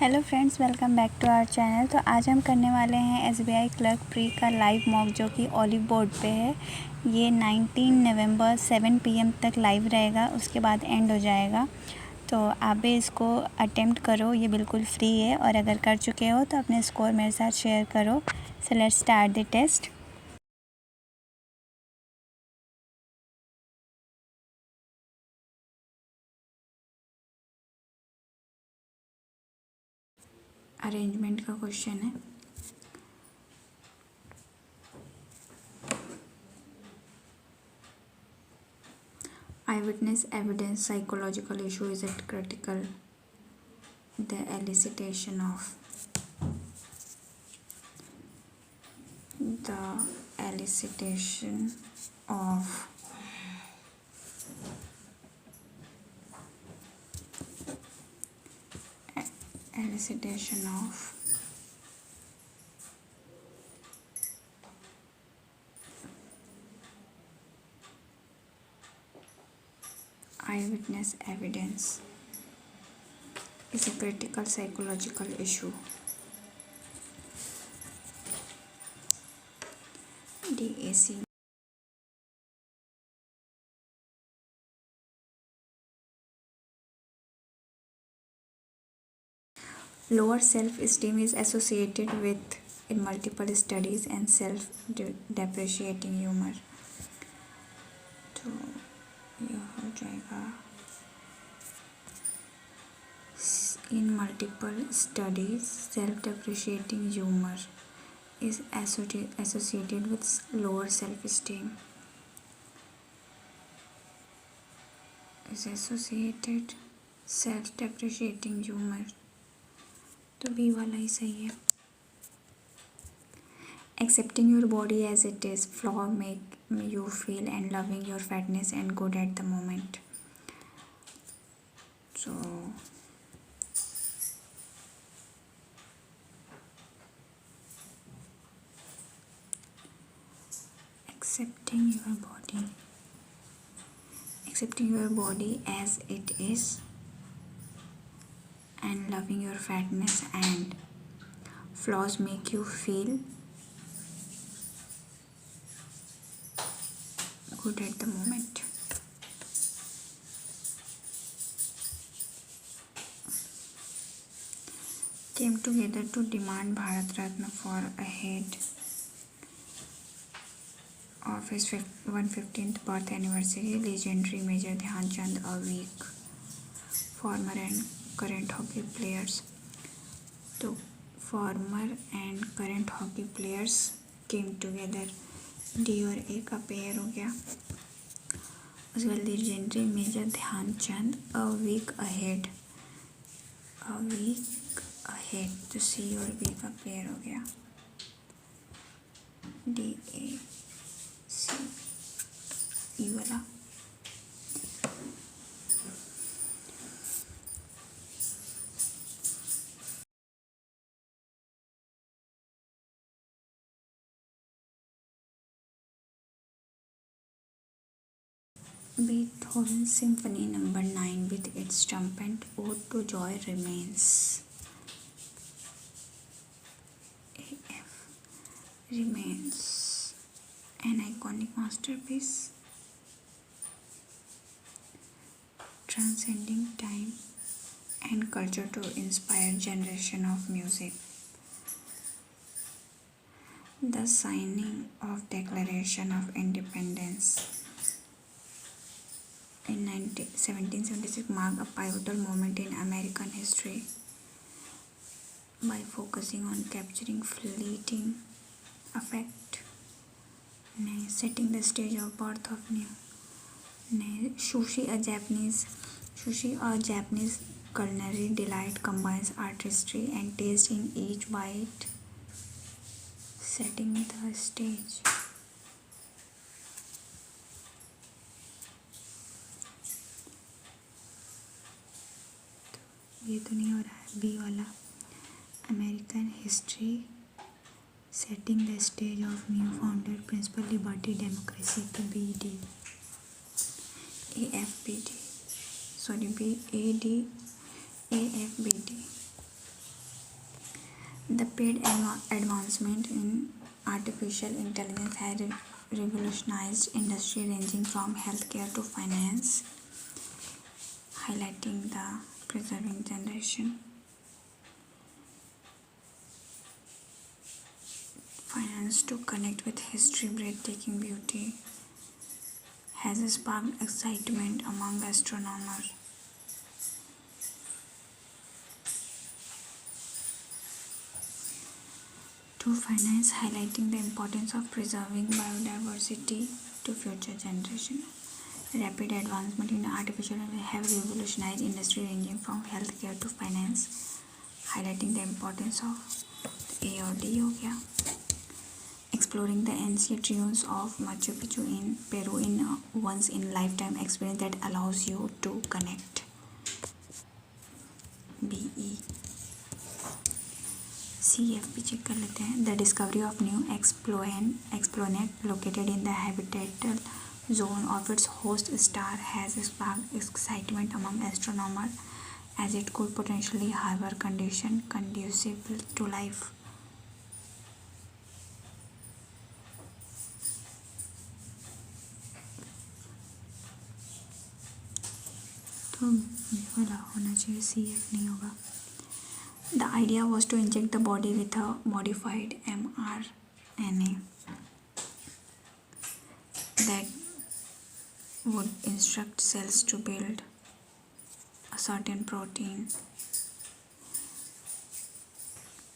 Hello friends, welcome back to our channel. तो आज हम करने वाले हैं एसबीआई क्लर्क प्री का लाइव मॉक, जो कि ओलिव बोर्ड पे है। ये 19 नवंबर 7 PM तक लाइव रहेगा, उसके बाद एंड हो जाएगा। तो आप भी इसको अटेम्प्ट करो, ये बिल्कुल फ्री है। और अगर कर चुके हो तो अपने स्कोर मेरे साथ शेयर करो। So let's start the test. Arrangement का क्वेश्चन है। Eyewitness evidence, psychological issue is it critical? The elicitation of the elicitation of elicitation of eyewitness evidence is a critical psychological issue. DAC. Lower self-esteem is associated with in multiple studies and self-depreciating humor. तो यह हो जाएगा in multiple studies self-depreciating humor is associated with lower self-esteem. Is associated self-depreciating humor. तो B वाला ही सही है। Accepting your body as it is, flaw make you feel, and loving your fatness and good at the moment. So accepting your body as it is and loving your fatness and flaws make you feel good at the moment. Came together to demand Bharat Ratna for ahead of his 115th birth anniversary. Legendary Major Dhyan Chand, a weak former and current hockey players. तो former and current hockey players came together. D और A का pair हो गया। उसके बाद legendary Major ध्यान चंद, a week ahead, तो C और B का पेयर हो गया। D A C E वाला। Beethoven Symphony Number 9 with its triumphant ode to joy remains. AF remains an iconic masterpiece, transcending time and culture to inspire generation of music. The signing of Declaration of Independence in 1776 marked a pivotal moment in American history by focusing on capturing fleeting affect, setting the stage of birth of new. Sushi, a Japanese culinary delight, combines artistry and taste in each bite, setting the stage. ये तो नहीं हो रहा है B वाला। American history setting the stage of new founded principle liberty democracy. तो B D A F B D, sorry B A D A F B D. The paid advancement in artificial intelligence has revolutionized industry ranging from healthcare to finance, highlighting the preserving generation. Finance to connect with history, breathtaking beauty has sparked excitement among astronomers. To finance, highlighting the importance of preserving biodiversity to future generations. Rapid advancement in artificial intelligence have revolutionized industry ranging from healthcare to finance, highlighting the importance of A और D हो गया. Exploring the ancient ruins of Machu Picchu in Peru in a once in lifetime experience that allows you to connect. BE. CFP check कर लेते हैं. The discovery of new exoplanet located in the habitable zone of its host star has sparked excitement among astronomers as it could potentially harbor conditions conducive to life. तो ये वाला होना चाहिए, CF नहीं होगा. The idea was to inject the body with a modified mRNA that would instruct cells to build a certain protein,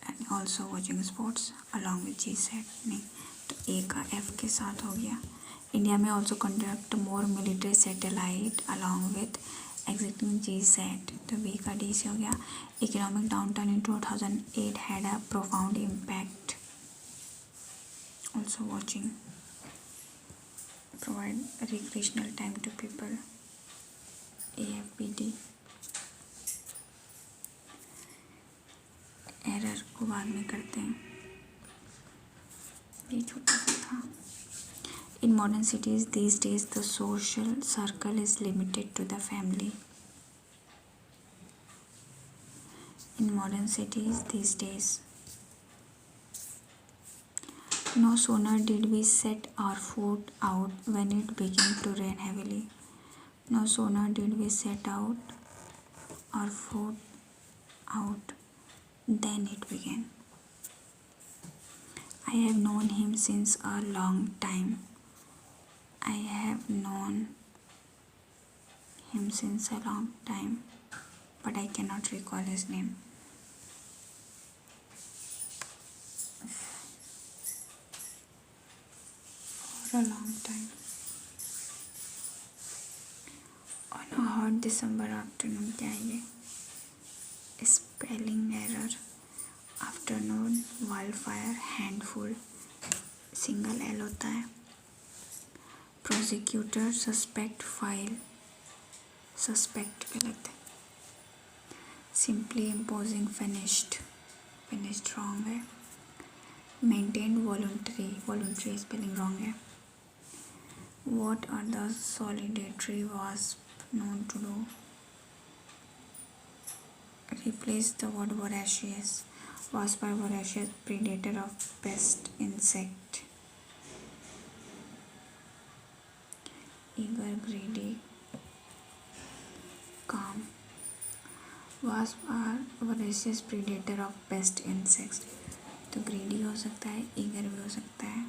and also watching sports along with GSAT. नहीं तो A का F के साथ हो गया. India may also conduct more military satellite along with existing GSAT. तो B का D से हो गया. Economic downturn in 2008 had a profound impact. Also watching. Provide recreational time to people. AFBD. Error को बाद में करते हैं, ये छोटा सा था. In modern cities these days the social circle is limited to the family. In modern cities these days, no sooner did we set our foot out when it began to rain heavily. No sooner did we set out our foot out then it began. I have known him since a long time. I have known him since a long time, but I cannot recall his name. For a long time. On a hot December afternoon, क्या है ये? Spelling error. Afternoon, wildfire, handful. Single L होता है. Prosecutor, suspect, file. Suspect गलत है. Simply imposing, finished. Finished wrong है. Maintained, voluntary. Voluntary spelling wrong है. What are the solitary wasps known to do? Replace the word voracious. Wasp are voracious predator of pest insect. Eager, greedy, calm. Wasp are voracious predator of pest insects. तो greedy हो सकता है, eager भी हो सकता है,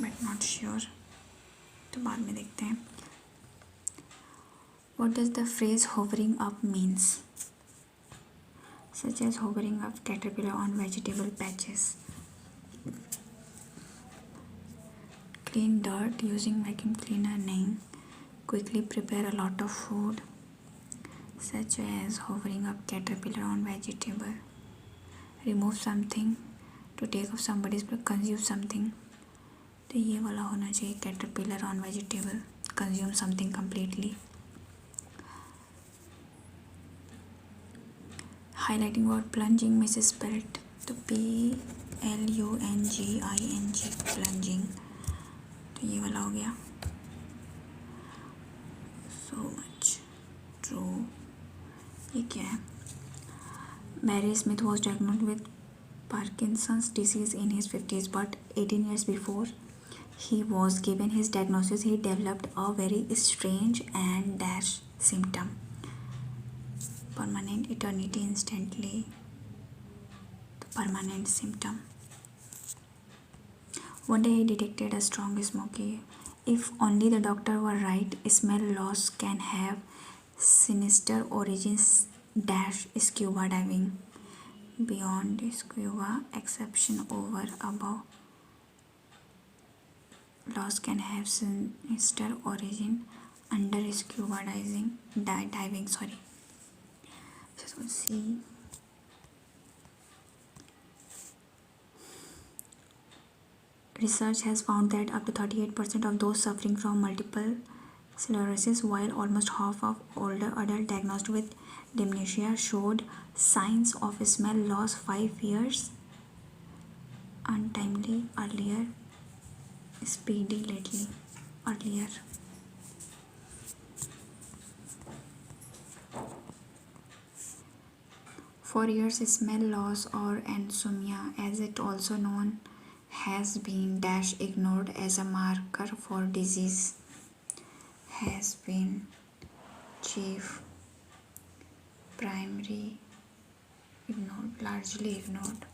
but not sure. तो बाद में देखते हैं. What does the phrase hovering up means? Such as hovering up caterpillar on vegetable patches. Clean dirt using vacuum cleaner नहीं. Quickly prepare a lot of food. Such as hovering up caterpillar on vegetable. Remove something to take off somebody's place. Consume something. तो ये वाला होना चाहिए, caterpillar on vegetable. Consume something completely. Highlighting word plunging misspelled. तो PLUNGING, plunging. तो ये वाला हो गया. So much true. ये क्या है? Barry Smith was diagnosed with Parkinson's disease in his 50s, but 18 years before he was given his diagnosis, he developed a very strange and dash symptom. Permanent eternity instantly. The permanent symptom. One day he detected a strong smoky. If only the doctor were right, smell loss can have sinister origins dash scuba diving. Beyond scuba, exception over above, loss can have sinister origin under scuba diving. Sorry. So see. Research has found that up to 38% of those suffering from multiple sclerosis, while almost half of older adults diagnosed with dementia showed signs of smell loss 5 years untimely earlier, speedy lately earlier. For years, smell loss or anosmia, as it also known, has been dash ignored as a marker for disease. Has been chief primary ignored, largely ignored.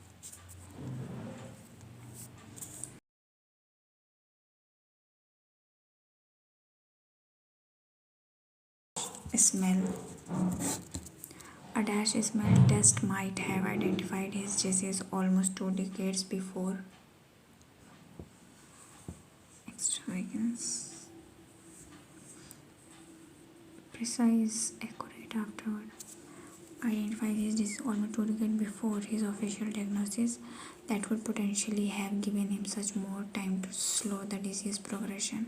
Smell. A dash smell test might have identified his disease almost 2 decades before extravagance. Precise, accurate afterward. Identified his disease almost 2 decades before his official diagnosis that would potentially have given him such more time to slow the disease progression.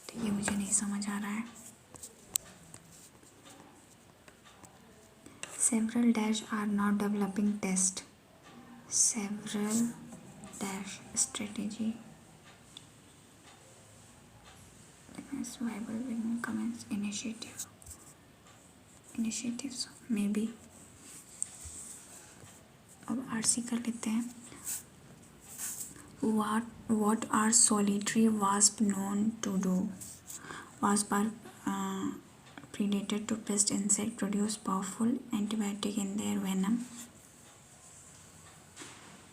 तो ये मुझे नहीं समझ आ रहा है. Several dash are now developing test. Several dash strategy. Viable beginning comments initiatives maybe. अब RC कर लेते हैं. What are solitary wasp known to do? Wasps are predator to pest insect, produce powerful antibiotic in their venom,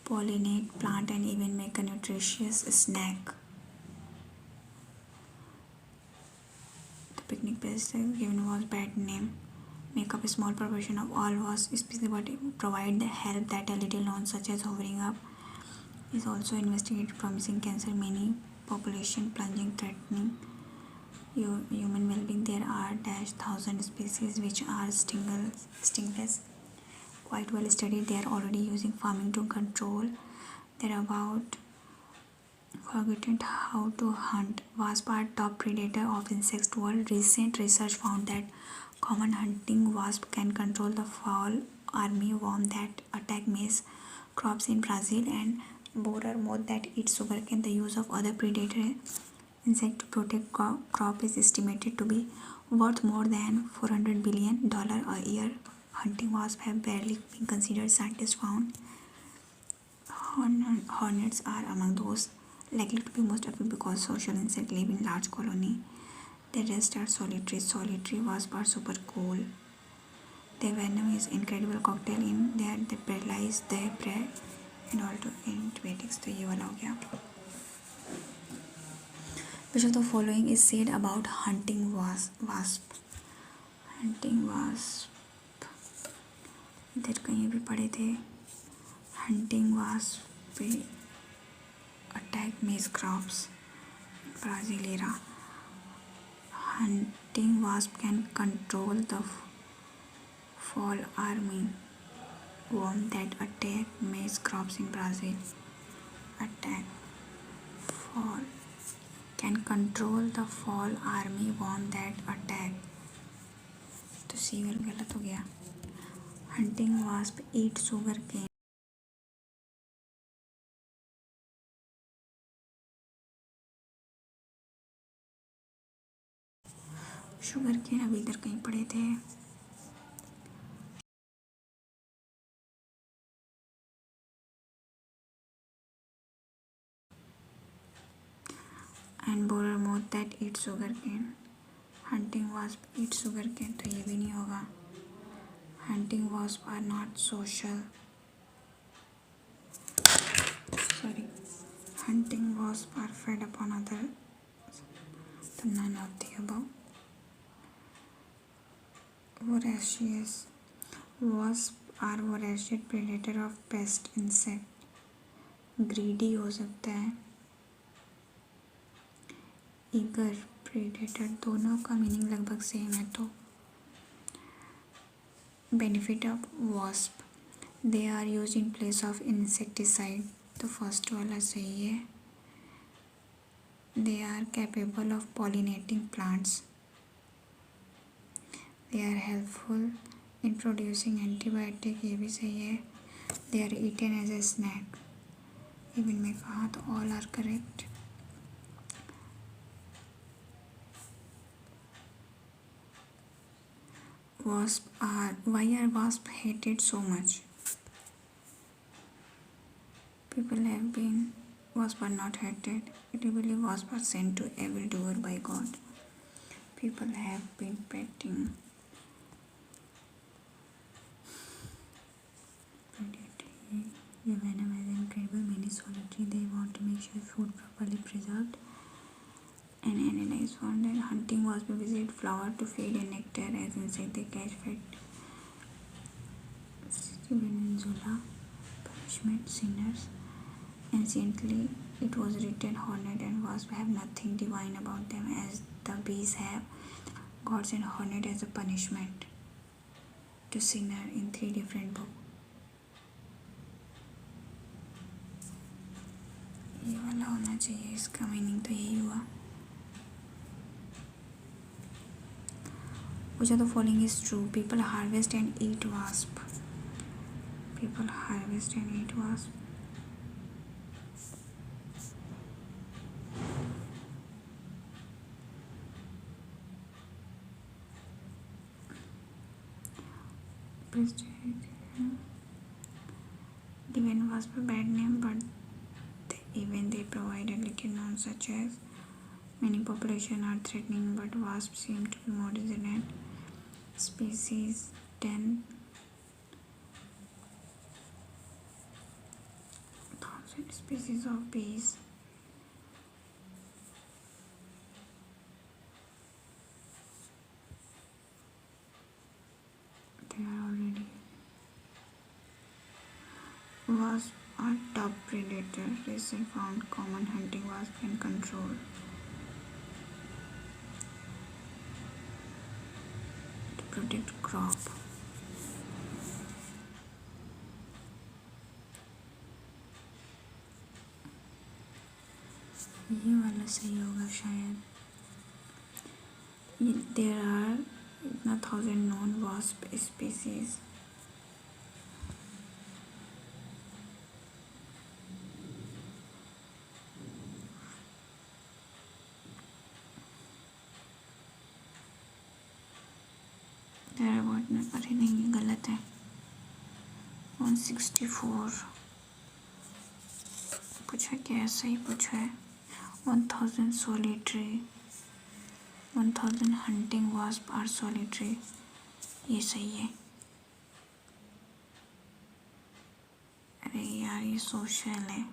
pollinate plant and even make a nutritious snack. The picnic pest given was bad name. Make up a small proportion of all wasp species but provide the help that a little known such as hovering up is also investigated promising cancer many population plunging threatening human well-being. There are dash thousand species which are stingless, quite well studied. They are already using farming to control. They're about forgotten how to hunt. Wasps are top predator of insect world. Recent research found that common hunting wasp can control the fall army worm that attack maize crops in Brazil and borer moth that eat sugarcane. The use of other predator insect to protect crop is estimated to be worth more than $400 billion a year. Hunting wasps have barely been considered. Scientists found hornets are among those likely to be most effective because social insects live in large colony. The rest are solitary. Solitary wasps are super cool. Their venom is incredible cocktail in that they paralyze their prey and also antibiotics. तो ये वाला हो गया. Which of the following is said about hunting wasp? Hunting wasp. इधर कहीं भी पढ़े थे. Hunting wasp attack maize crops. Brazil era. Hunting wasp can control the fall army worm that attack maize crops in Brazil. Attack fall can control the fall army worm that attack. तो सी गलत हो गया. Hunting wasp eat sugarcane. sugarcane अभी इधर कहीं पड़े थे. And borer moth that eat sugar cane. Hunting wasp eat sugar cane, तो ये भी नहीं होगा. Hunting wasp are not social. Sorry. Hunting wasps are fed upon other, so none of the above. Voracious. Wasps are voracious predator of pest insect. Greedy हो सकता है. Eager predator, दोनों का मीनिंग लगभग सेम है. तो benefit of wasp, they are used in place of insecticide. तो first वाला सही है. They are capable of pollinating plants. They are helpful in producing antibiotic. ये भी सही है. They are eaten as a snack. even में कहा तो all are correct. Why are wasps hated so much? Wasps are not hated. People believe wasps are sent to evildoer by God. People have been petting. Predatory. The venom is incredible. Many solitary. They want to make sure food properly preserved. And analyze found that hunting wasps visit flower to feed on nectar. As insect, they catch fat. Venezuela. Punishment. Sinners. Anciently, it was written hornet and wasp have nothing divine about them, as the bees have gods and hornet as a punishment to sinner in 3 different books. ये वाला होना चाहिए. इसका meaning तो यही हुआ. Which of the following is true? People harvest and eat wasp. People harvest and eat wasp. Given wasp a bad name, but even they provide a little known, such as many populations are threatening, but wasps seem to be more resilient. Species 10,000 species of bees. They are already. Wasps are top predator. Recent found common hunting wasp can control. To protect crop. ये वाला सही होगा शायद. There are 1,000 known wasp species. अरे नहीं, गलत है. 164 पूछा क्या? ऐसा ही पूछा है. 1,000 solitary. 1,000 hunting wasp are solitary. ये सही है. अरे यार, ये सोशल है.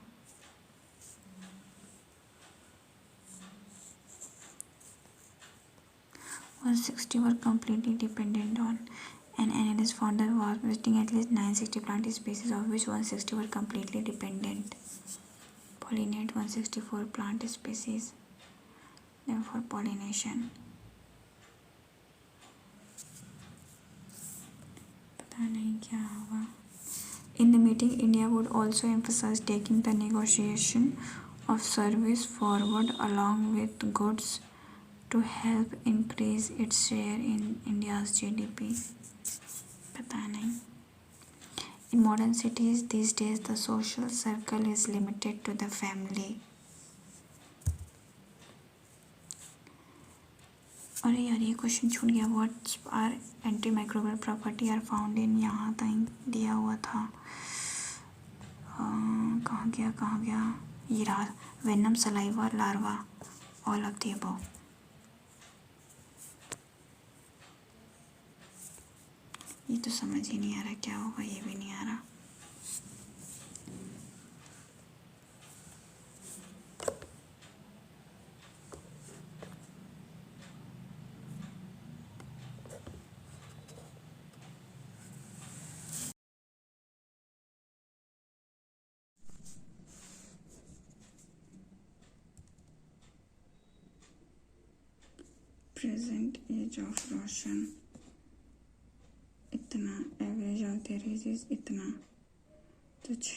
One 60 were completely dependent on. An analyst found that was visiting at least 960 plant species, of which 160 were completely dependent. Pollinate 164 plant species. Then for pollination. पता नहीं क्या होगा. In the meeting, India would also emphasize taking the negotiation of service forward along with goods to help increase its share in India's GDP. पता नहीं. In modern cities these days, the social circle is limited to the family. अरे यार, ये question छूट गया. What are antimicrobial property are found in, यहाँ तक दिया हुआ था. कहाँ गया? ये रहा. Venom, saliva, larva. All of the above. ये तो समझ ही नहीं आ रहा क्या होगा, ये भी नहीं आ रहा। प्रेजेंट एज ऑफ रोशन इतना, average of their age is इतना, तो 3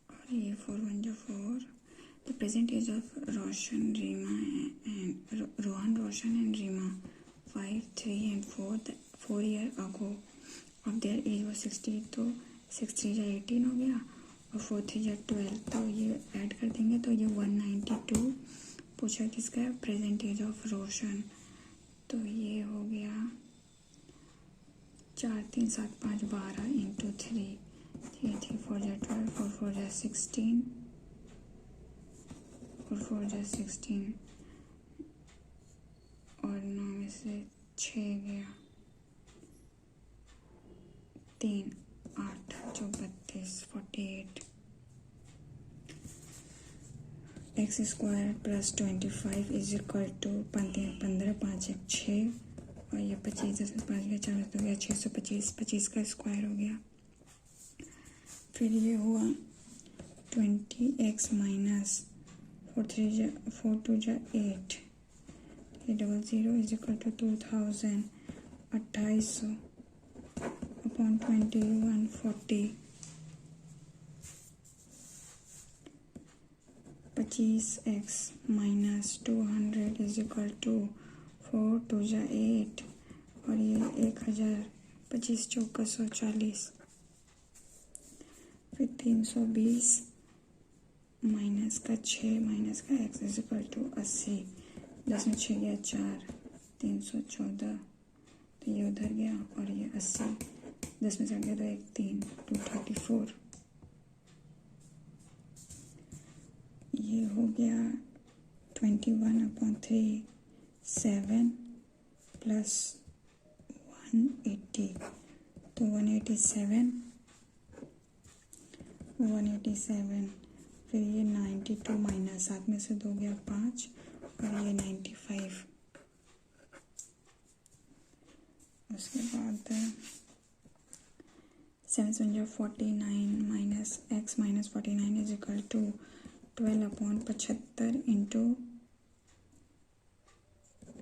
और ये 4 the present age of Roshan Reema and Roshan and Reema 5, 3 and 4 year ago of their age was 60, तो 6 3 18 हो गया और 4 3 12, तो ये ऐड कर देंगे तो ये 192 पूछा किसका है, प्रेजेंट एज ऑफ रोशन। तो ये हो गया 4 3 7 5 12 इंटू 3 3 3 4 12 4 4 16 4 4 16 और 9 में से 6 गया 3 8 जो 32 48 x square plus 25 is equal to 15 5 1 6 और ये 25 10 में 5 गया 4 हो गया 625 25 का स्क्वायर हो गया। फिर ये हुआ 20x minus 4 2 8 300 is equal to 2000 2800 upon 2140 25x minus 200 is equal to 4 2 8 और ये 1000 25 चौका 140 फिर 320 माइनस का 6 माइनस का x इज इक्वल टू 80 10 में 6 गया 4 314 तो ये उधर गया और ये 80 10 में 7 गया तो 1 3 234 ये हो गया 21/3 7 प्लस 180 तो 187 फिर ये 92 माइनस 7 में से 2 गया 5 और ये 95 उसके बाद 7 49 minus x minus 49 is equal to 12/75 into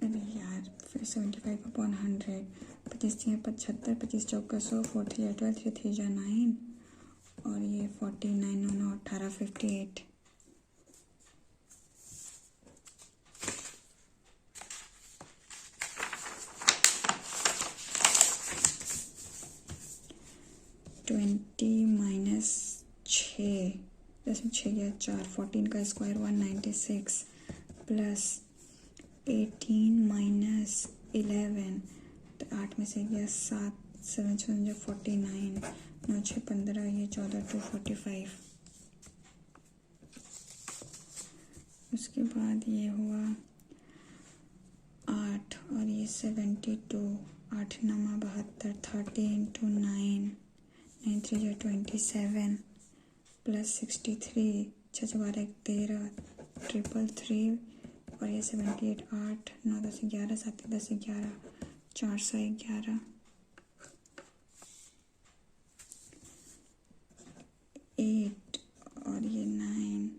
अरे यार फिर 75/100 25 3 75 25 चौका 100 4 3 12 3 3 9 और ये 49 9 18 58 20 माइनस 6 10 में 6 गया 4 14 का स्क्वायर 196 प्लस 18 माइनस 11 तो 8 में से गया 7 7 49 9 6 15 ये 14 245 उसके बाद ये हुआ 8 और ये 72 8 9 72 30 इंटू 9 9 3 27 प्लस 63 6 12 13 333 और ये 78 8 9 10 11 7 10 11 411 8 और ये 9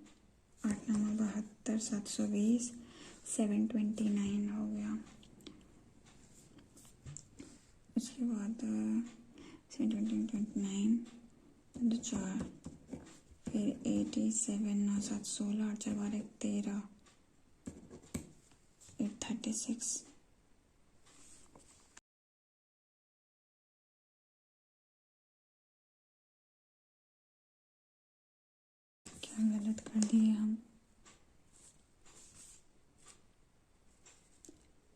8 9 72 720 729 हो गया। उसके बाद 729 तो 4 फिर 87 9 7 16 8 4 12 13 836 क्या गलत कर दिए हम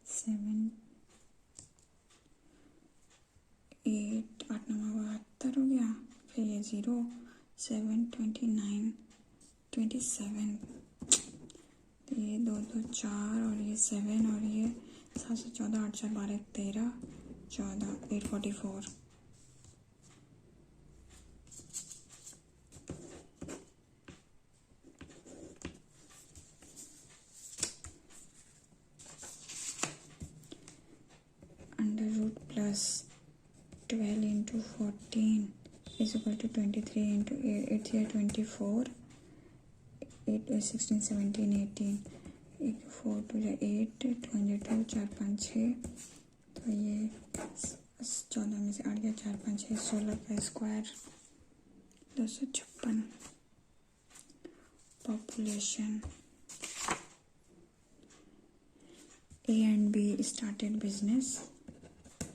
7 0, 7, 29, 27, तो ये 2 2 4 और ये 7 और ये 7 से 14, 8 4 12 13, 14, 844। Under root plus 12 into 14 is equal to 23 into 8 here 24, 8 16 17 18, 4 2 8, 2 2 4 5 6, तो ये 14 में से 8 गया 4 5 6 16 का square 256। Population A and B started business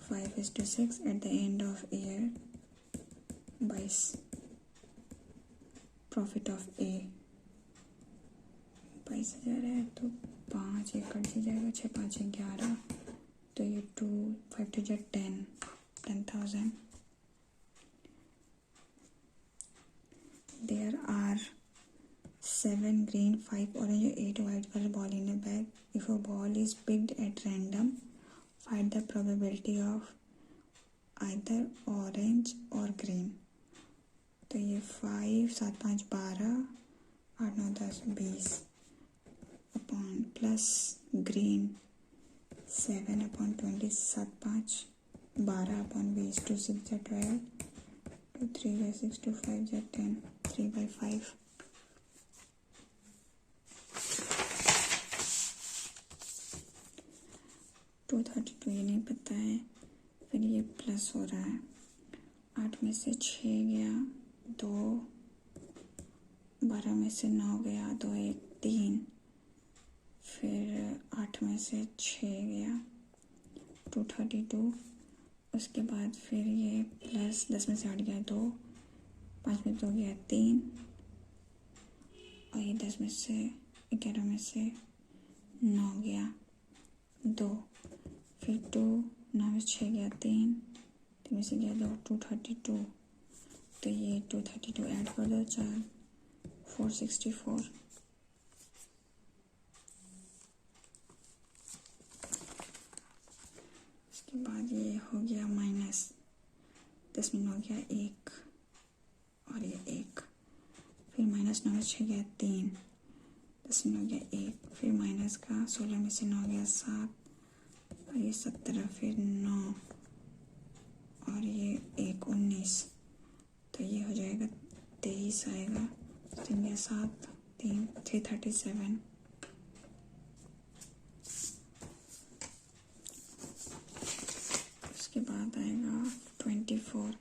5:6 at the end of year. 22 profit of A 22,000 है तो 5 एक कट जाएगा, 6 5 11, तो ये 2 5 2 10,000। There are 7 green, 5 orange, 8 white color ball in a bag. If a ball is picked at random, find the probability of either orange or green. तो ये 5 7 5 12, 8 9 10 20 upon plus green 7 upon 20 7 5 12 upon 20 2 6 12, 2 3 6 2 5 10, 3/5। 232 ये नहीं पता है, फिर ये प्लस हो रहा है, 8 में से 6 गया 2, 12 में से 9 गया 2 1 3, फिर 8 में से 6 गया 232, उसके बाद फिर ये प्लस 10 में से 8 गया 2, 5 में 2 गया 3, और ये 10 में से 11 में से 9 गया 2, फिर 2 9 में 6 गया 3 में से गया 2 232, तो ये 232 ऐड कर दो 4 464। उसके बाद ये हो गया माइनस 10 में 9 गया 1 और ये 1, फिर माइनस 9 में 6 गया 3, 10 में 9 गया 1, फिर माइनस का 16 में से 9 गया 7 और ये 17, फिर 9 और ये 1 19, तो ये हो जाएगा 23 आएगा, 3 गया 7 3 337। उसके बाद आएगा 24,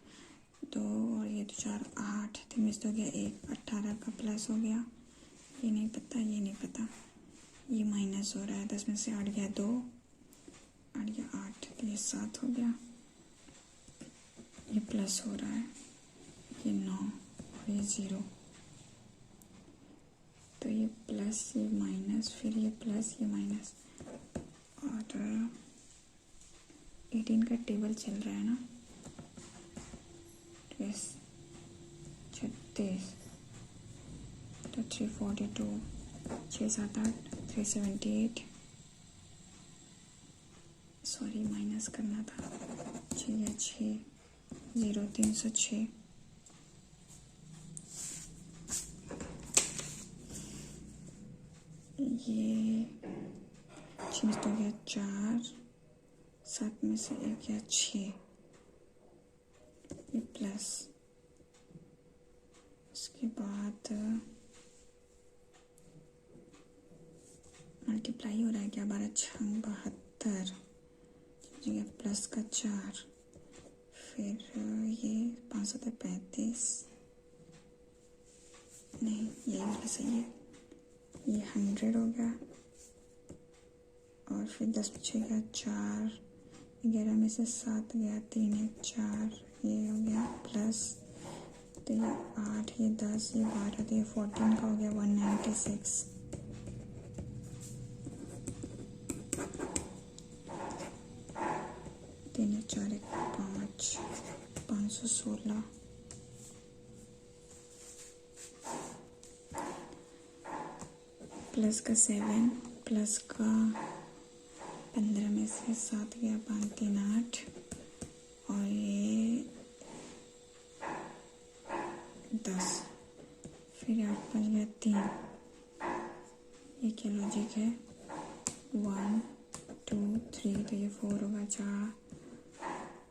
2 और ये 2 4 8, 3 में से 2 गया 1, 18 का प्लस हो गया, ये नहीं पता ये नहीं पता, ये माइनस हो रहा है, 10 में से 8 गया 2, 8 गया 8, तो ये 7 हो गया, ये प्लस हो रहा है, ये 9 और ये 0, तो ये प्लस ये माइनस, फिर ये प्लस ये माइनस, और 18 का टेबल चल रहा है ना, 36, तो 342, 6 7 8, 378, सॉरी माइनस करना था, 6 या 6 0 306, ये 6 में से 2 गया 4, 7 में से 1 गया 6, ये प्लस, उसके बाद मल्टीप्लाई हो रहा है क्या, 12 6 72, जगह प्लस का 4, फिर ये 5 7 35, नहीं यही वाला सही है, ये 100 हो गया, और फिर 10 में 6 गया 4, 11 में से 7 गया 3 1 4, ये हो गया प्लस, तो ये 8 ये 10 ये 12, तो ये 14 का हो गया 196। तीन 4 1 5, 516, प्लस का 7, प्लस का 15 में से 7 गया, 5 3 8, और ये 10, फिर 8 5 गया 3। ये क्या लॉजिक है? 1 2 3, तो ये 4 होगा, 4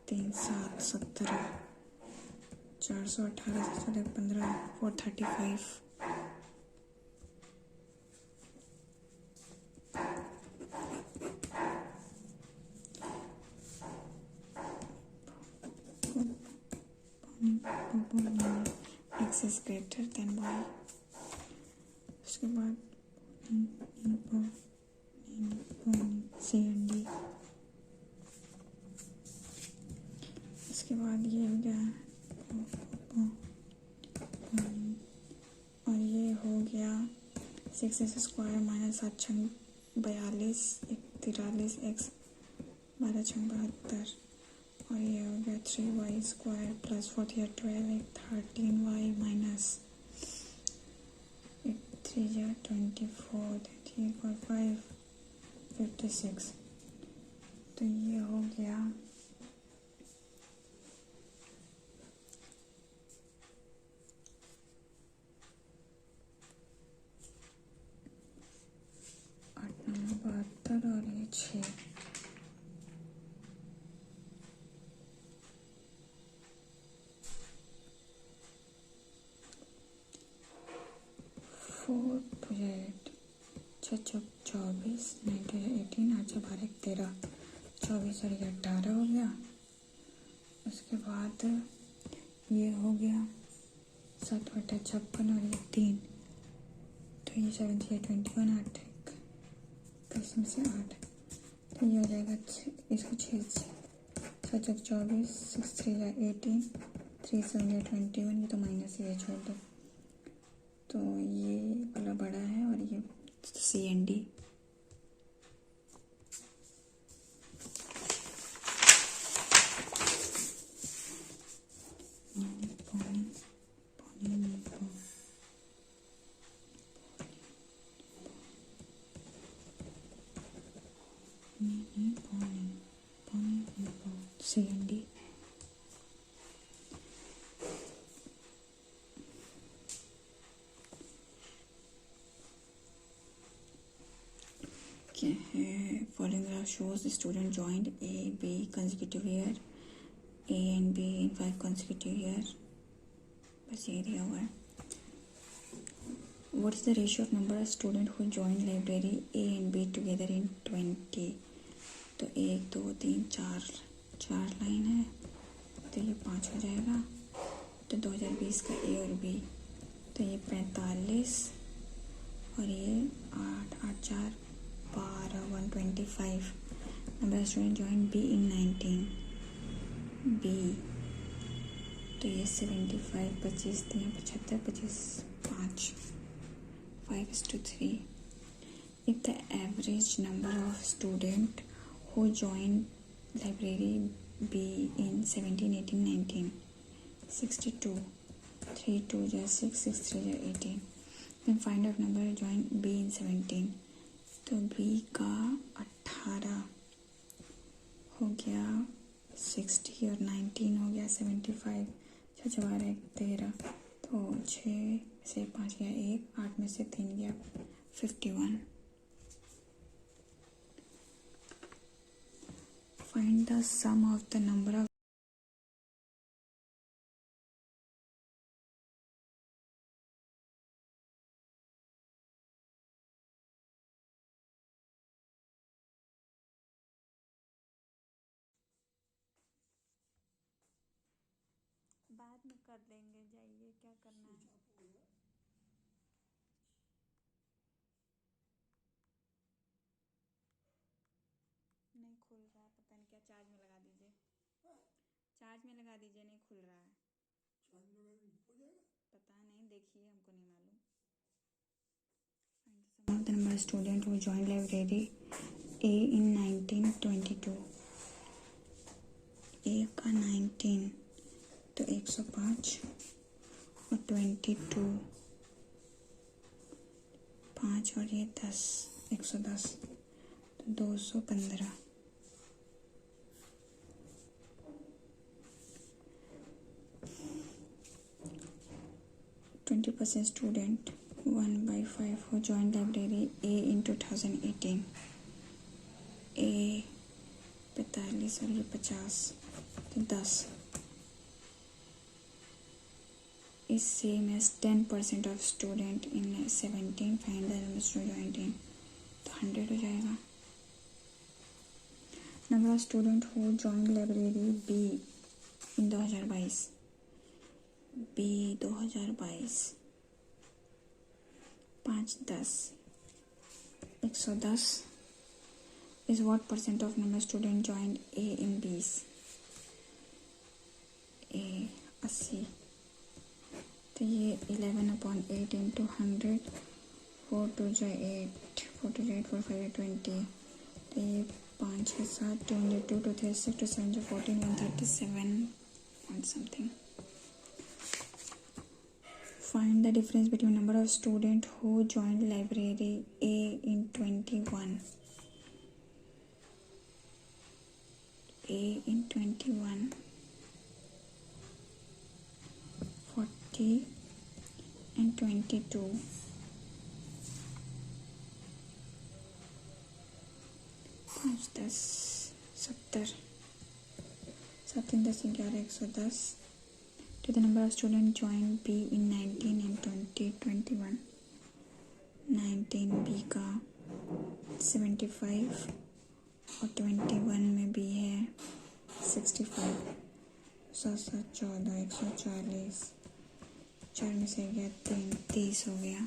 3 7 17, 418 से 15, 435। X is greater than y. उसके बाद सी एंड डी। इसके बाद ये हो गया और ये हो गया 6x² माइनस 7 छंग 42, 43 x 12 छंग 72, और ये हो गया 3y² प्लस 4 12, 13y माइनस 3 24, 3 5 56। तो ये हो गया 8 9 72 और ये 6। फोर टू 6 चौक 24, 9 2 18, 8 12 13, 24 और ये 18 हो गया। उसके बाद ये हो गया 7 बटा 56 और ये 3, तो ये 7 3 21, 8 10 में से 8, तो ये हो जाएगा इसको 6 7 चौक 24, 6 3 18, 3 7 21, ये तो माइनस ये छोड़ दो। तो ये वाला बड़ा है और ये C and D. C and D. Following graph shows the student joined A, B consecutive year, A and B in 5 consecutive year. बस ये दिया हुआ है. What is the ratio of number of student who joined library A and B together in 20? तो 1 2 3 4 line है, तो ये 5 हो जाएगा. तो 2020 का A और B, तो ये 45 और ये 8 8 4 12 125. Number of students joined B in 19. B, तो ये 75 25 3 75 25 5 5:3. If the average number of students who joined library B in 17 18 19 62, 3 2 6 6 3 18, then find out number joined B in 17. तो B का 18 हो गया 60 और 19 हो गया 75, 6 4 1 13, तो 6 से 5 गया 1, 8 में से 3 गया 51. Find the sum of the number of बाद में कर लेंगे. जाइए, क्या करना है. नहीं खुल रहा है, पता नहीं क्या. चार्ज में लगा दीजिए, चार्ज में लगा दीजिए, नहीं खुल रहा है. पता नहीं, देखिए, हमको नहीं मालूम. Find the sum of the number of students who joined library A in 1922. A का 19, तो 105 और 22 5 5 और ये 10, 110, तो 215। 20% student 1/5 who joined library A in 2018. A 45 और ये 50, तो 10 is same as 10% of student in 17. Find the number student in, तो 100 हो जाएगा. Number of student who joined library B in 2022. B 2022 5, 10, 110 is what percent of number student joined A in B's. A 80, तो ये 11/8 into 100. 4 2 जो 8, 4 2 8, 4 5 20, तो ये 5 6 7, 2 2 2 3 6 2 7 जो 14, 137 point something. Find the difference between number of students who joined library A in 21. A in 21, 40 and 22. 5 10 70, 7 10 11 110. To the number of students joined B in 19 and 2021. 19 B का 75 और 21 में B है 65. 7 7 14, 140. 4 में से गया 3, 30 हो गया.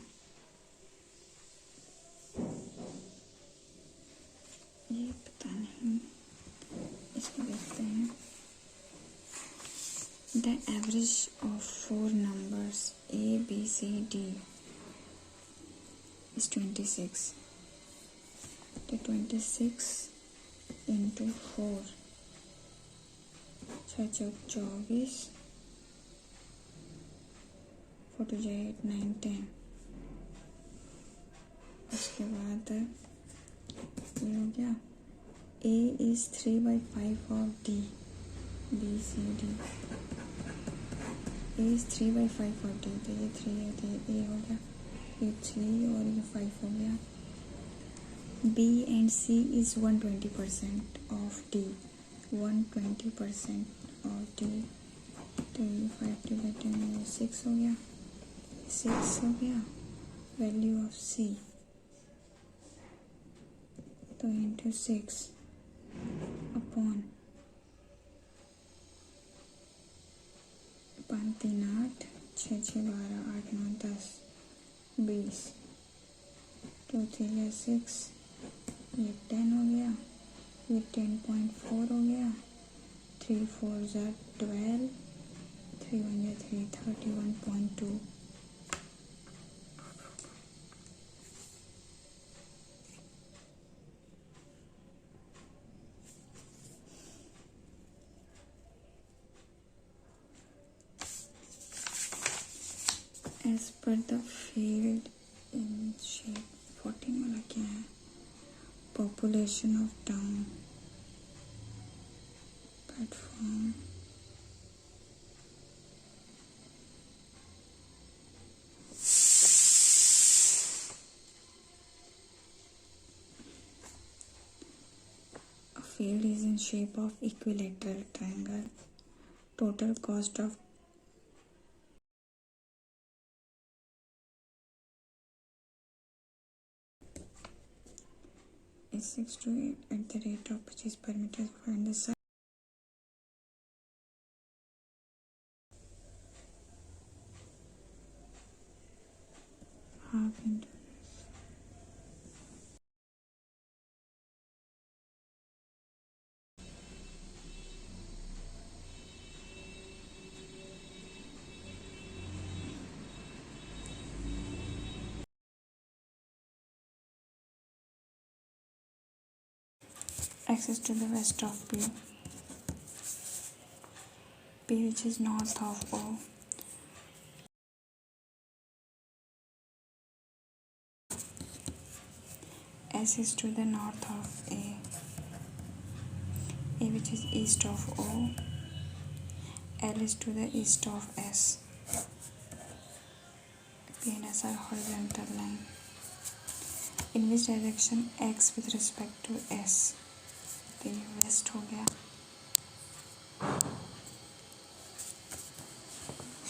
ये पता नहीं, इसको देखते हैं. The average of 4 numbers A, B, C, D is 26. तो 26 into 4, 6 चौक 24, 4 2 8 9 10. उसके बाद ये हो गया. A is 3/5 of D. B, C, D. A is 3/5 of D, तो ये 3 है, तो ये A हो गया, ये 3 और ये 5 हो गया. B and C is 120% of D. 120% of D, तो ये 5 / 10 ये 6 हो गया. 6 हो गया. वैल्यू ऑफ C, तो इंटू 6 अपॉन 5 3 8, 6 6 12, 8 9 10, 20. 2 3 6, ये 10 हो गया, ये 10.4 हो गया. 3 4 12, 3 1 3, 31.2. As per the field in shape. 14 वाला क्या है? Population of town. Platform. A field is in shape of equilateral triangle. Total cost of is 6 to 8 at the rate of which is permitted. Find the side. Half into this. Access to the west of P. P which is north of O. S is to the north of A which is east of O, L is to the east of S. PNS are horizontal line. In which direction X with respect to S? तो ये waste हो गया.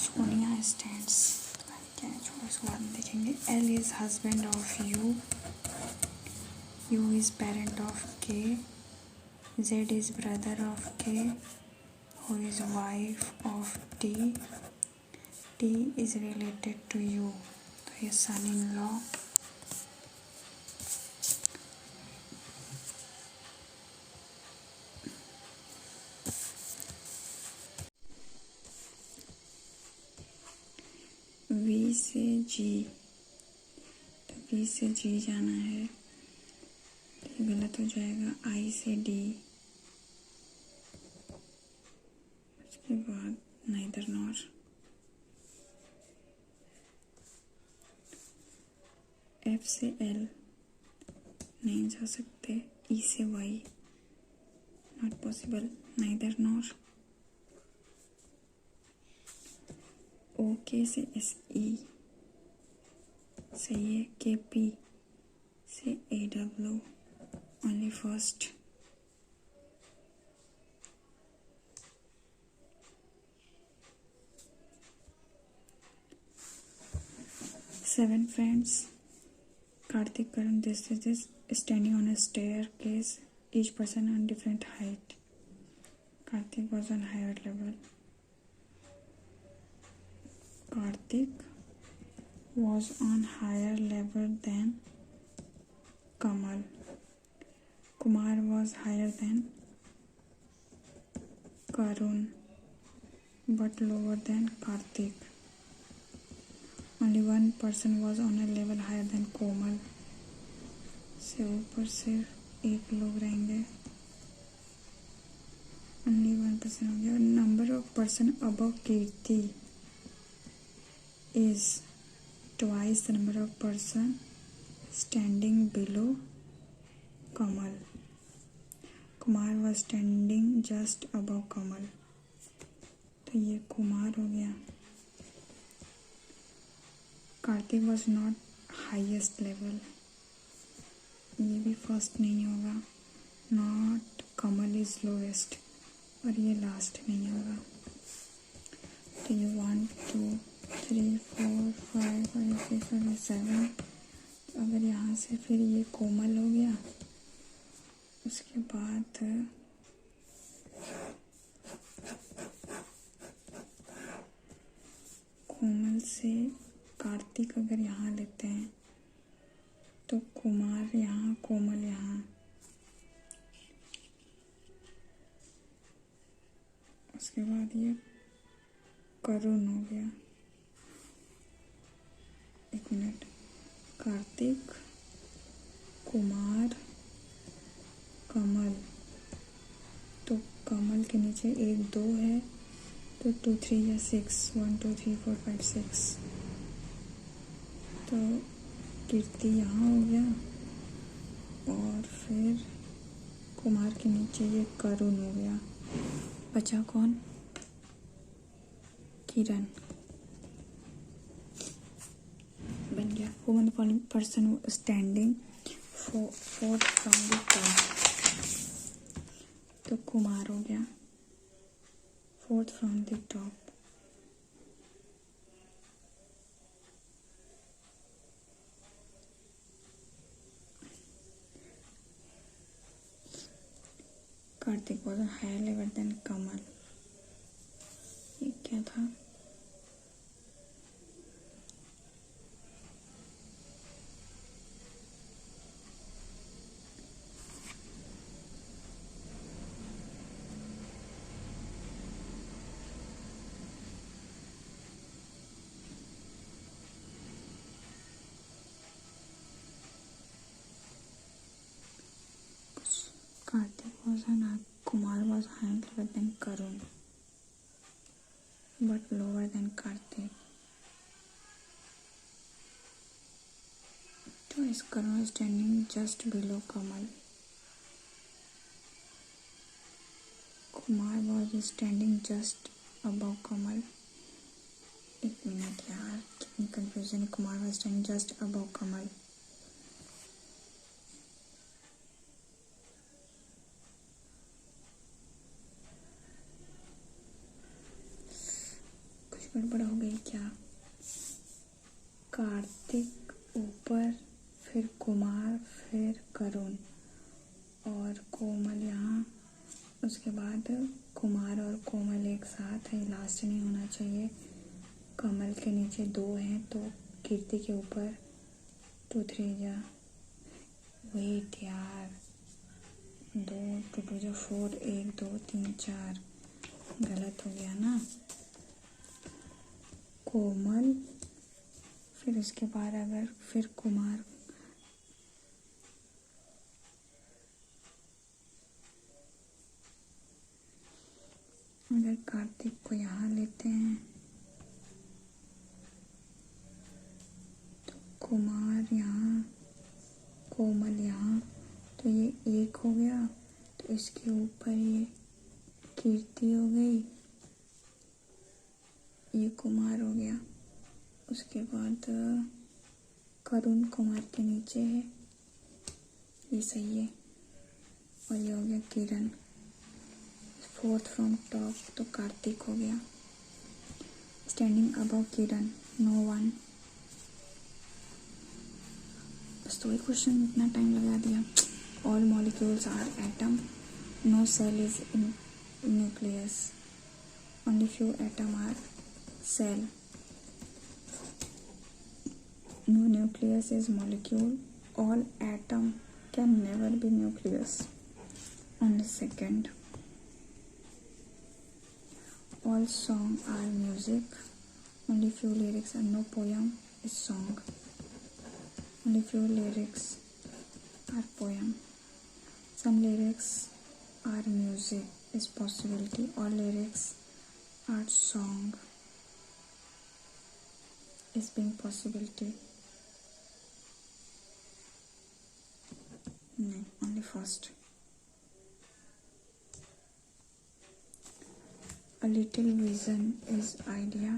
Sonia stands क्या है, छोड़ो इसको बाद में देखेंगे. L is husband of U, U is parent of K, Z is brother of K, who is wife of T, T is related to U, तो ये son in law. V से G, तो V से G जाना है तो ये गलत हो जाएगा. I से D, उसके बाद neither nor. F से L नहीं जा सकते. E से Y not possible, neither nor. OK से SE सही है. KP से AW only first. Seven friends, Karthik, Karan, this standing on a staircase, each person on different height. Karthik was on higher level. Karthik was on higher level than Kamal. Kumar was higher than Karun but lower than Karthik. Only one person was on a level higher than Komal. से ऊपर सिर्फ एक लोग रहेंगे. Only one person हो गया. Number of person above Kirti is twice the number of person standing below Kamal. Kumar was standing just above Kamal, तो ये कुमार हो गया. Karthik was not highest level, ये भी फर्स्ट नहीं होगा. Not Kamal is lowest, और ये लास्ट नहीं होगा. तो ये 1 2 3 4 5 6 7. अगर यहाँ से फिर ये कोमल हो गया, उसके बाद कोमल से कार्तिक अगर यहाँ लेते हैं तो कुमार यहाँ, कोमल यहाँ, उसके बाद ये करुण हो गया. एक मिनट. कार्तिक, कुमार, कमल, तो कमल के नीचे 1 2 है तो 2 3 या 6 1 2 3 4 5 6. तो कीर्ति यहाँ हो गया और फिर कुमार के नीचे ये करुण हो गया. बचा कौन? किरण. बन गया. Woman following person standing fourth from the top, तो कुमार हो गया. Fourth from the top. Kartik was on higher level than कमल. ये क्या था? Karthik was on Kumar was higher level than Karun but lower is Karun standing just below Kamal? Kumar was standing just above Kamal. एक minute यार, कितनी confusion है. Kumar was standing just above Kamal. कुछ गड़बड़ हो गई क्या? कार्तिक ऊपर, फिर कुमार, फिर करुण और कोमल यहाँ. उसके बाद कुमार और कोमल एक साथ है. लास्ट नहीं होना चाहिए. कमल के नीचे 2 हैं तो कीर्ति के ऊपर 2 3 जा. वेट यार, 2 2 2 जा 4, 1 2 3 4. गलत हो गया ना. कोमल, फिर उसके बाद अगर फिर कुमार. अगर कार्तिक को यहाँ लेते हैं तो कुमार यहाँ, कोमल यहाँ, तो ये 1 हो गया. तो इसके ऊपर ये कीर्ति हो गई, ये कुमार हो गया. उसके बाद करुण कुमार के नीचे है, ये सही है. और ये हो गया किरण. 4th फ्रॉम टॉप तो कार्तिक हो गया. Standing above Kiran, no one. बस तो वही क्वेश्चन इतना टाइम लगा दिया. All molecules are atom, no cell is in nucleus, only few atom are cell. No nucleus is molecule. All atom can never be nucleus. Only second. All song are music. Only few lyrics are. No poem is song. Only few lyrics are poem. Some lyrics are music is possibility. All lyrics are song is being possibility. No, only first. A little vision is idea.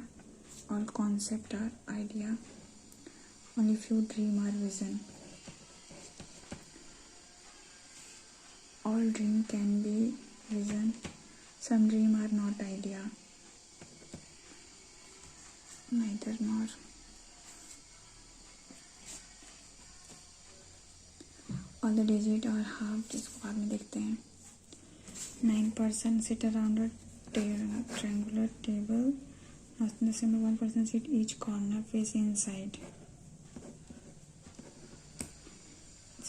All concept are idea. Only few dream are vision. All dream can be vision. Some dream are not idea. Neither nor. All the digit are half. जिसको बाद में देखते हैं. 9 person sit around a triangular table. Not in the same. 1 person sit each corner face inside.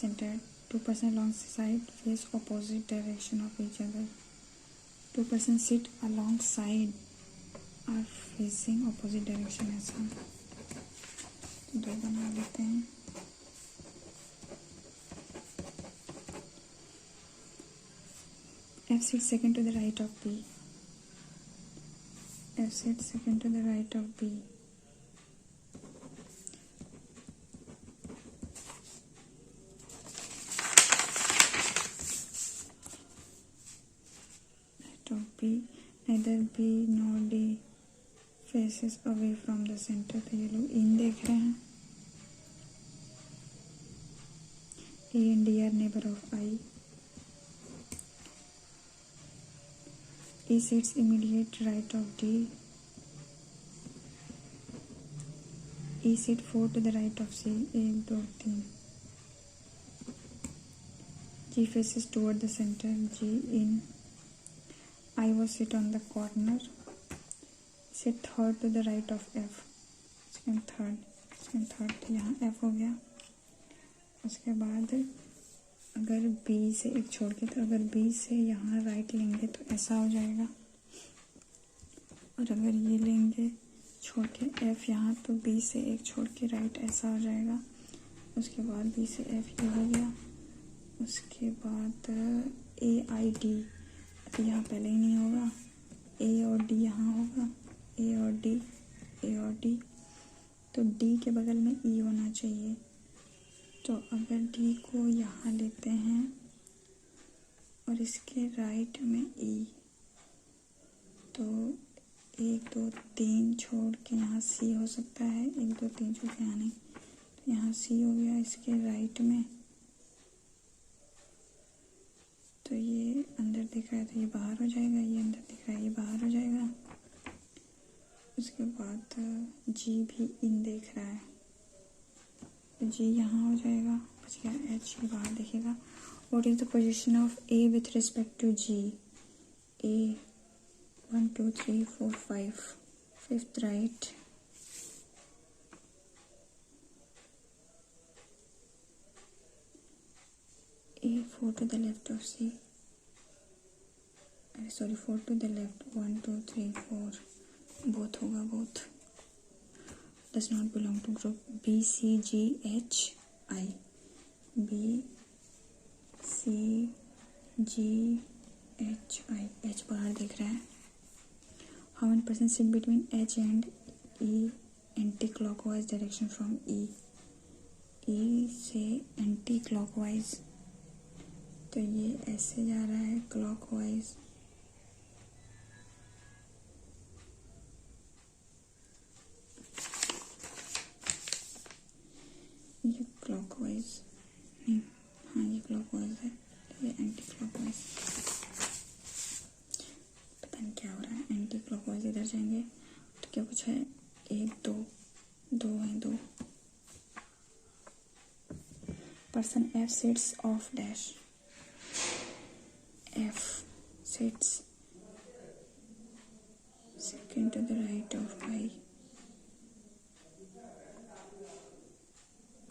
Center. 2 person alongside face opposite direction of each other. 2 person sit alongside are facing opposite direction. ऐसा 2 बना लेते हैं. F sits second to the right of B. F sits second to the right of B. Right of B. Neither B nor D faces away from the center. तो ये लोग इन देख रहे हैं. A and D are neighbor of I. E sits immediate right of D. E sits 4 to the right of C. 1 2 3. G faces toward the center. G in. I was sit on the corner. Sit third to the right of F. Second third. यहाँ F हो गया. उसके बाद अगर B से एक छोड़ के, तो अगर B से यहाँ राइट लेंगे तो ऐसा हो जाएगा. और अगर ये लेंगे छोड़ के F यहाँ, तो B से एक छोड़ के राइट ऐसा हो जाएगा. उसके बाद B से F ये हो गया. उसके बाद A I D, तो यहाँ पहले ही नहीं होगा. A और D यहाँ होगा. A और D. तो D के बगल में E होना चाहिए. तो अगर डी को यहाँ लेते हैं और इसके राइट में ई, तो 1 2 3 छोड़ के यहाँ सी हो सकता है, 1 2 3 छोड़ के यहाँ नहीं, तो यहाँ सी हो गया इसके राइट में। तो ये अंदर दिख रहा है तो ये बाहर हो जाएगा, ये अंदर दिख रहा है ये बाहर हो जाएगा। उसके बाद जी भी इन देख रहा है तो जी यहाँ हो जाएगा, बच गया एच भी बाहर दिखेगा। What is the position of A with respect to G? A 1 2 3 4 5, fifth right. A 4 to the left of C. Sorry, 4 to the left. 1 2 3 4. Both होगा both. Does not belong to group B C G H I. B C G H I. H बाहर दिख रहा है. How many persons sit between H and E anti-clockwise direction from E? E से anti-clockwise. तो ये ऐसे जा रहा है क्लॉकवाइज, ये क्लॉकवाइज नहीं, हाँ ये क्लॉकवाइज है, तो ये एंटी क्लॉकवाइज। पता नहीं क्या हो रहा है, एंटी क्लॉकवाइज इधर जाएंगे तो क्या कुछ है, 1 2 2 है 2। Person F sits of dash, F sits second to the right of I.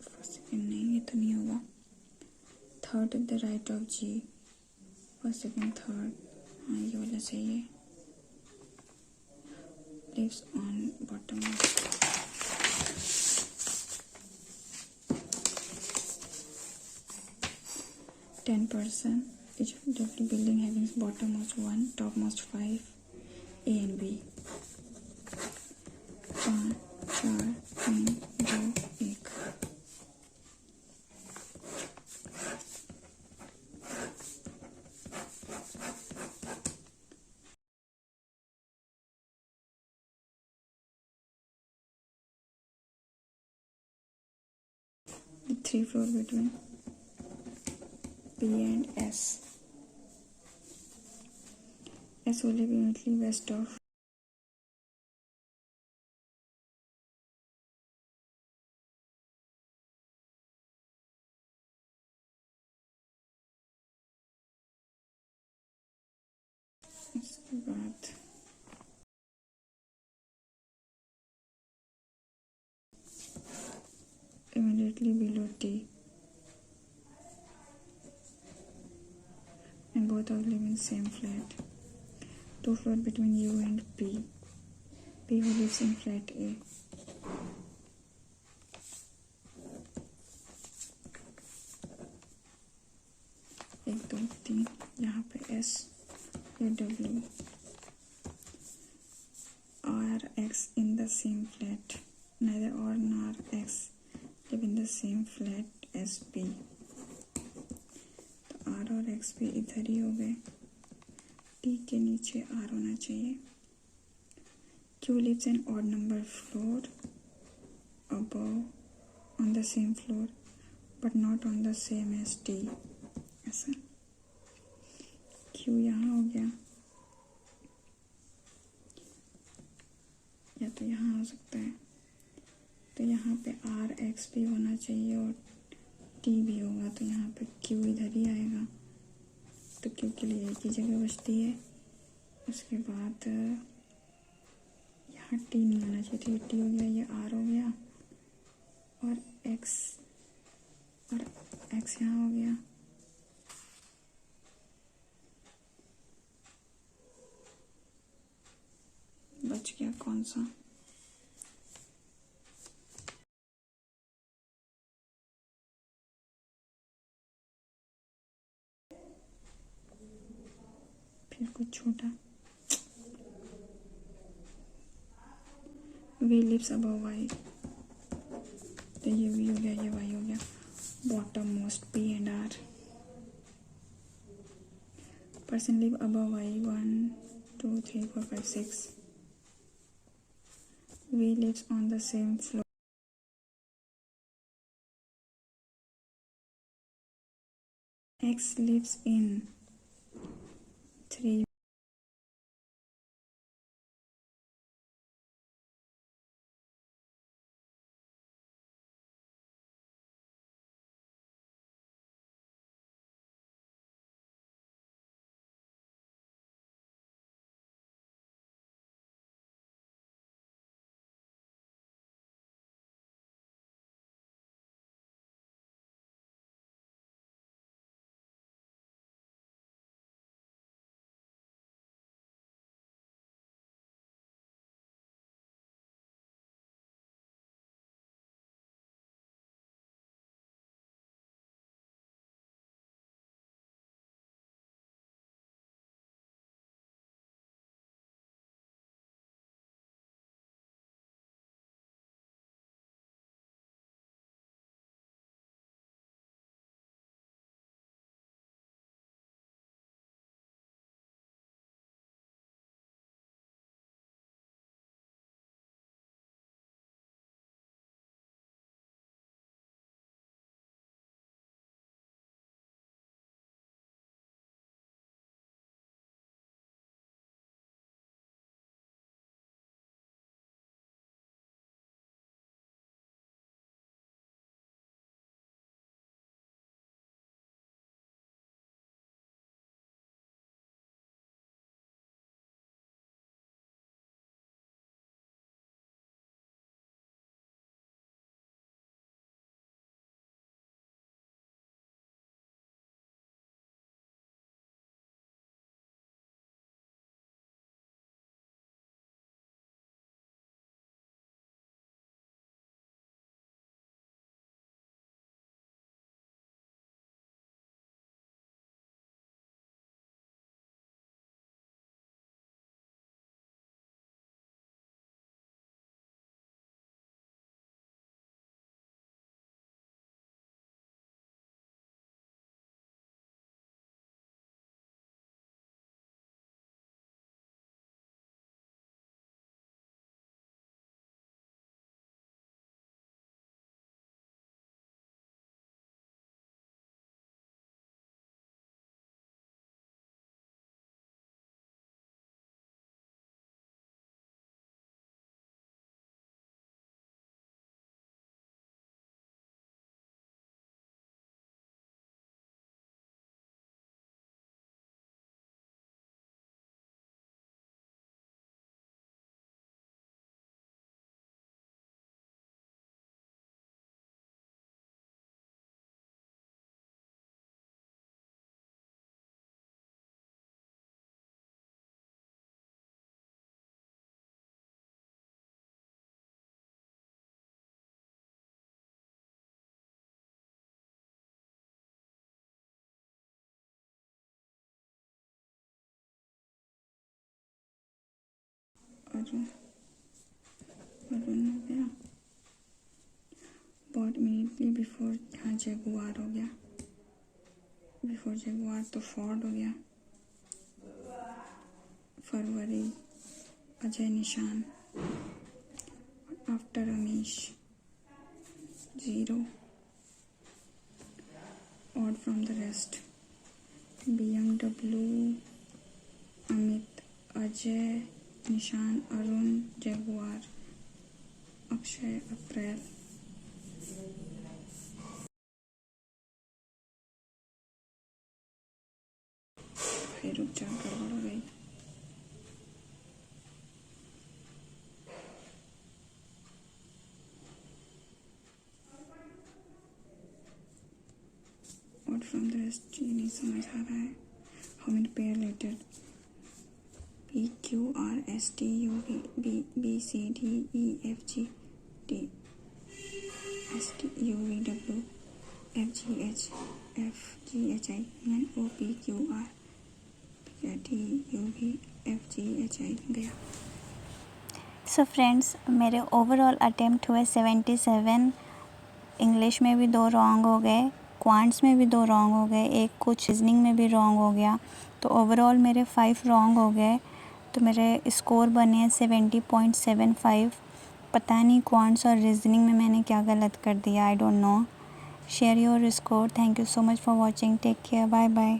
First second नहीं, ये तो नहीं होगा। Third to the right of G. First second third, हाँ ये वाला सही है। Lives on bottom of 10%. Each of the building having bottommost 1, topmost 5, A and B. 5 4 3 2 1। The 3 floor between P and S. S will live immediately west of इसके बाद immediately below T, and both are living in same flat. 2 floor between U and P. P who lives in flat A. एक 2 3, यहाँ पे S, ये W. R X in the same flat. Neither R nor X live in the same flat as P. तो R और X भी इधर ही हो गए। T के नीचे R होना चाहिए। Q lives in odd number floor above on the same floor but not on the same as T. ऐसा Q यहाँ हो गया, या तो यहाँ हो सकता है, तो यहाँ पे R X भी होना चाहिए और T भी होगा, तो यहाँ पे Q इधर ही आएगा, तो Q के लिए एक ही जगह बचती है। उसके बाद यहाँ T नहीं होना चाहिए, तो ये T हो गया, ये R हो गया और X यहाँ हो गया। बच गया कौन सा? फिर कुछ छोटा। V lives above Y, तो ये V हो गया, ये Y हो गया। bottommost P and R. Person live above I 1, 2, 3, 4, 5, 6. V lives on the same floor. X lives in 3. Arun हो गया. Bought immediately before. हाँ जगुआर हो गया. Before जगुआर तो फोर्ड हो गया. फरवरी अजय निशान. After Amish 0. Odd from the rest. BMW Amit Ajay निशान अरुण जगुआर अक्षय अप्रैल. फिर रुक जा गड़बड़ हो गई. Odd from the rest ये नहीं समझ आ रहा है. How many pair later? P Q R S T U V B B C D E F G D S T U V W F G H F G H I N O P Q R T U V F G H I गया. So friends मेरे overall attempt हुए 77. English में भी 2 wrong हो गए, quants में भी 2 wrong हो गए, एक कुछ रीजनिंग में भी रॉन्ग हो गया। तो ओवरऑल मेरे 5 रॉन्ग हो गए। तो मेरे स्कोर बने हैं 70.75। पता नहीं क्वांट्स और रीजनिंग में मैंने क्या गलत कर दिया, I don't know. Share your score. Thank you so much for watching. Take care, bye bye.